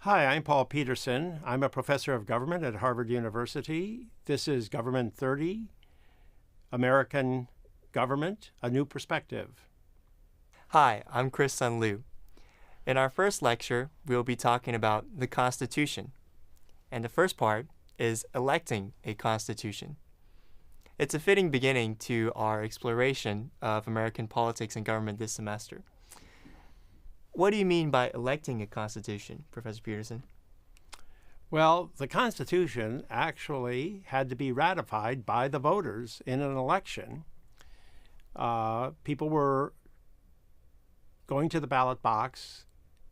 Hi, I'm Paul Peterson. I'm a professor of government at Harvard University. This is Government 30, American Government, A New Perspective. Hi, I'm Chris Sun Liu. In our first lecture, we'll be talking about the Constitution. And the first part is electing a Constitution. It's a fitting beginning to our exploration of American politics and government this semester. What do you mean by electing a Constitution, Professor Peterson? Well, the Constitution actually had to be ratified by the voters in an election. People were going to the ballot box,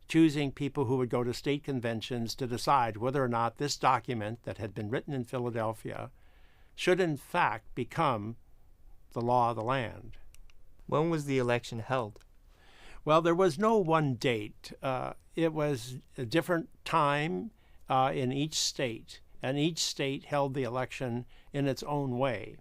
choosing people who would go to state conventions to decide whether or not this document that had been written in Philadelphia should in fact become the law of the land. When was the election held? Well, there was no one date. It was a different time in each state, and each state held the election in its own way.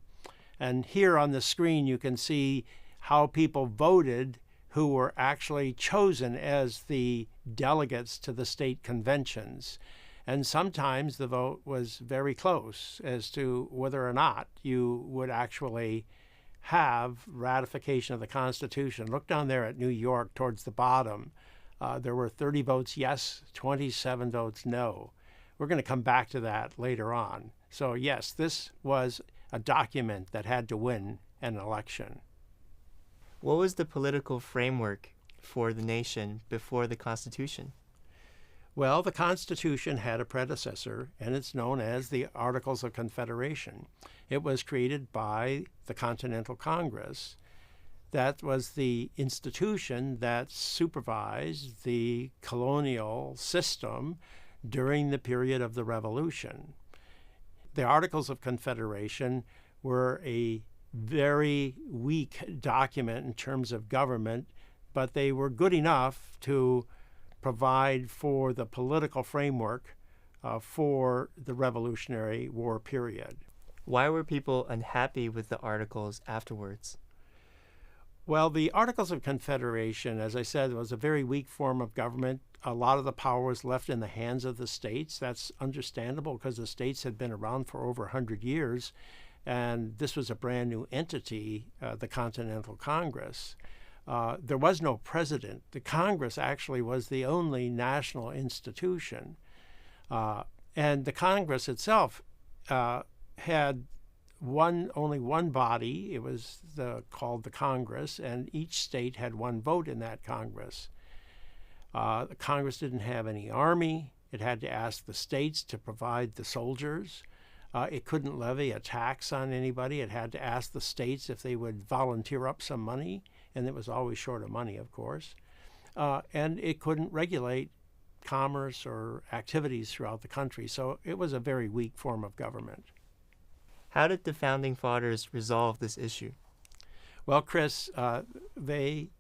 And here on the screen, you can see how people voted who were actually chosen as the delegates to the state conventions. And sometimes the vote was very close as to whether or not you would actually have ratification of the Constitution. Look down there at New York towards the bottom. There were 30 votes yes, 27 votes no. We're going to come back to that later on. So yes, this was a document that had to win an election. What was the political framework for the nation before the Constitution? Well, the Constitution had a predecessor, and it's known as the Articles of Confederation. It was created by the Continental Congress. That was the institution that supervised the colonial system during the period of the Revolution. The Articles of Confederation were a very weak document in terms of government, but they were good enough to provide for the political framework for the Revolutionary War period. Why were people unhappy with the Articles afterwards? Well, the Articles of Confederation, as I said, was a very weak form of government. A lot of the power was left in the hands of the states. That's understandable because the states had been around for over 100 years, and this was a brand new entity, the Continental Congress. There was no president. The Congress actually was the only national institution. And the Congress itself had only one body. It was called the Congress, and each state had one vote in that Congress. The Congress didn't have any army. It had to ask the states to provide the soldiers. It couldn't levy a tax on anybody. It had to ask the states if they would volunteer up some money, and it was always short of money, of course. And it couldn't regulate commerce or activities throughout the country. So it was a very weak form of government. How did the Founding Fathers resolve this issue? Well, Chris, they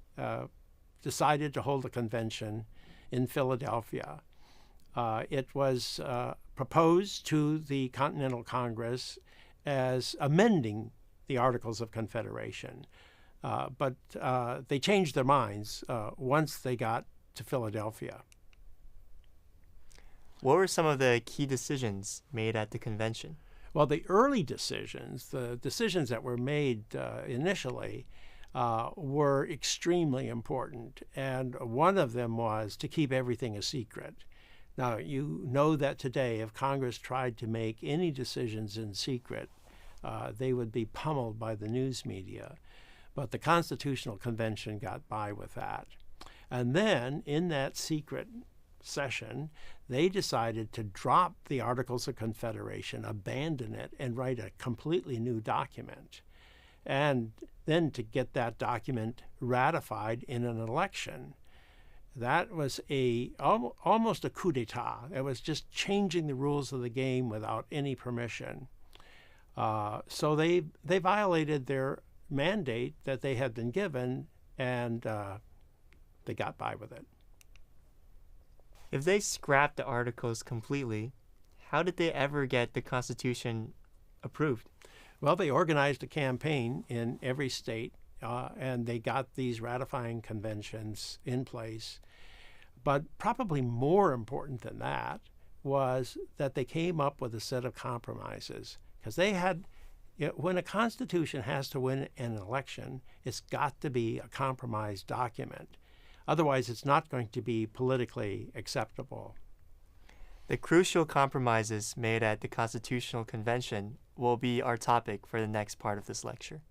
decided to hold a convention in Philadelphia. It was proposed to the Continental Congress as amending the Articles of Confederation. But they changed their minds once they got to Philadelphia. What were some of the key decisions made at the convention? Well, the early decisions, the decisions that were made initially, were extremely important. And one of them was to keep everything a secret. Now, you know that today, if Congress tried to make any decisions in secret, they would be pummeled by the news media. But the Constitutional Convention got by with that. And then, in that secret session, they decided to drop the Articles of Confederation, abandon it, and write a completely new document. And then to get that document ratified in an election. That was almost a coup d'etat. It was just changing the rules of the game without any permission. So they violated their mandate that they had been given, and they got by with it. If they scrapped the Articles completely, how did they ever get the Constitution approved? Well, they organized a campaign in every state, and they got these ratifying conventions in place. But probably more important than that was that they came up with a set of compromises, because they had, when a constitution has to win an election, it's got to be a compromise document. Otherwise, it's not going to be politically acceptable. The crucial compromises made at the Constitutional Convention will be our topic for the next part of this lecture.